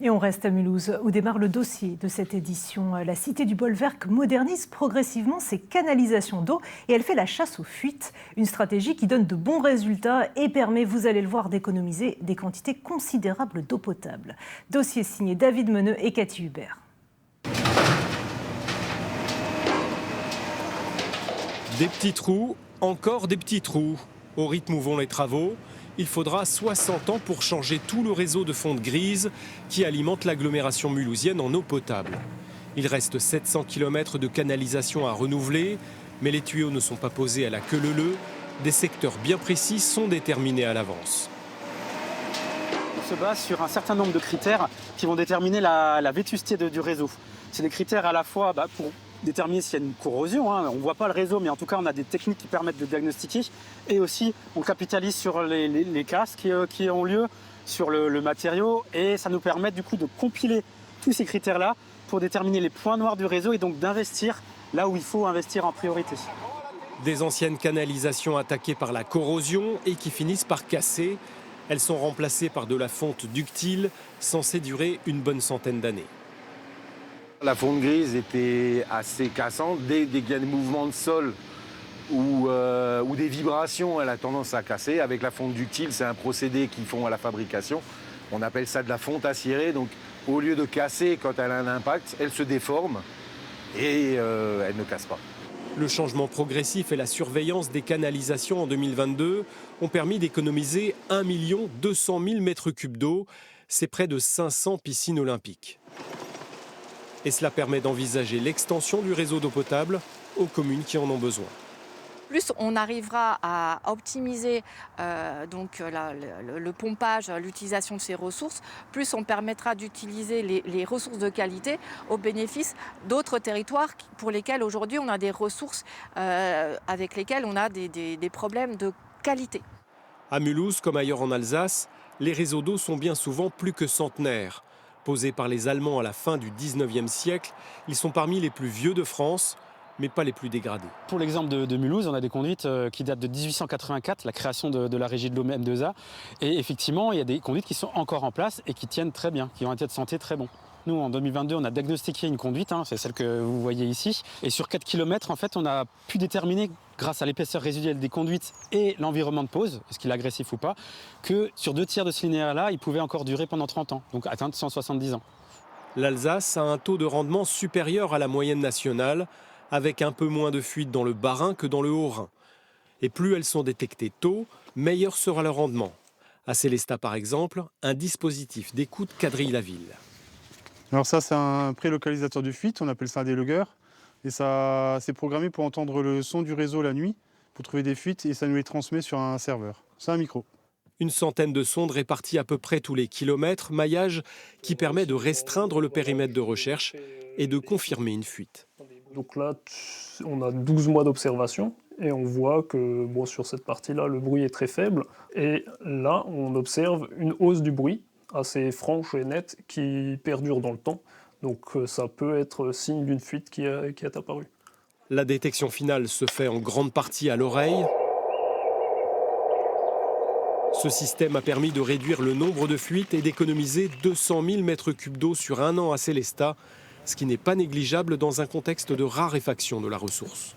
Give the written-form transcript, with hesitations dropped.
Et on reste à Mulhouse, où démarre le dossier de cette édition. La cité du Bolwerk modernise progressivement ses canalisations d'eau et elle fait la chasse aux fuites. Une stratégie qui donne de bons résultats et permet, vous allez le voir, d'économiser des quantités considérables d'eau potable. Dossier signé David Meneux et Cathy Hubert. Des petits trous, encore des petits trous. Au rythme où vont les travaux, il faudra 60 ans pour changer tout le réseau de fonte grise qui alimente l'agglomération mulhousienne en eau potable. Il reste 700 km de canalisation à renouveler, mais les tuyaux ne sont pas posés à la queue leu-leu. Des secteurs bien précis sont déterminés à l'avance. On se base sur un certain nombre de critères qui vont déterminer la vétusté du réseau. C'est des critères à la fois pour déterminer s'il y a une corrosion. On ne voit pas le réseau, mais en tout cas, on a des techniques qui permettent de diagnostiquer. Et aussi, on capitalise sur les casses qui ont lieu, sur le matériau. Et ça nous permet du coup de compiler tous ces critères-là pour déterminer les points noirs du réseau et donc d'investir là où il faut investir en priorité. Des anciennes canalisations attaquées par la corrosion et qui finissent par casser. Elles sont remplacées par de la fonte ductile, censée durer une bonne centaine d'années. La fonte grise était assez cassante. Dès qu'il y a des mouvements de sol ou des vibrations, elle a tendance à casser. Avec la fonte ductile, c'est un procédé qu'ils font à la fabrication. On appelle ça de la fonte aciérée. Donc, au lieu de casser quand elle a un impact, elle se déforme et elle ne casse pas. Le changement progressif et la surveillance des canalisations en 2022 ont permis d'économiser 1 200 000 m3 d'eau. C'est près de 500 piscines olympiques. Et cela permet d'envisager l'extension du réseau d'eau potable aux communes qui en ont besoin. Plus on arrivera à optimiser le pompage, l'utilisation de ces ressources, plus on permettra d'utiliser les ressources de qualité au bénéfice d'autres territoires pour lesquels aujourd'hui on a des ressources avec lesquelles on a des problèmes de qualité. À Mulhouse, comme ailleurs en Alsace, les réseaux d'eau sont bien souvent plus que centenaires. Posés par les Allemands à la fin du 19e siècle, ils sont parmi les plus vieux de France, mais pas les plus dégradés. Pour l'exemple de Mulhouse, on a des conduites qui datent de 1884, la création de la régie de l'eau M2A. Et effectivement, il y a des conduites qui sont encore en place et qui tiennent très bien, qui ont un état de santé très bon. Nous, en 2022, on a diagnostiqué une conduite, c'est celle que vous voyez ici. Et sur 4 km, en fait, on a pu déterminer, grâce à l'épaisseur résiduelle des conduites et l'environnement de pose, est-ce qu'il est agressif ou pas, que sur 2 tiers de ce linéaire-là, il pouvait encore durer pendant 30 ans, donc atteindre 170 ans. L'Alsace a un taux de rendement supérieur à la moyenne nationale, avec un peu moins de fuites dans le Bas-Rhin que dans le Haut-Rhin. Et plus elles sont détectées tôt, meilleur sera leur rendement. À Célestat, par exemple, un dispositif d'écoute quadrille la ville. Alors ça, c'est un prélocalisateur de fuite, on appelle ça un délogger. Et ça, c'est programmé pour entendre le son du réseau la nuit, pour trouver des fuites, et ça nous les transmet sur un serveur. C'est un micro. Une centaine de sondes réparties à peu près tous les kilomètres, maillage qui permet de restreindre le périmètre de recherche et de confirmer une fuite. Donc là, on a 12 mois d'observation et on voit que sur cette partie-là, le bruit est très faible. Et là, on observe une hausse du bruit assez franche et nette qui perdure dans le temps. Donc ça peut être signe d'une fuite qui est apparue. La détection finale se fait en grande partie à l'oreille. Ce système a permis de réduire le nombre de fuites et d'économiser 200 000 m3 d'eau sur un an à Célestat, ce qui n'est pas négligeable dans un contexte de raréfaction de la ressource.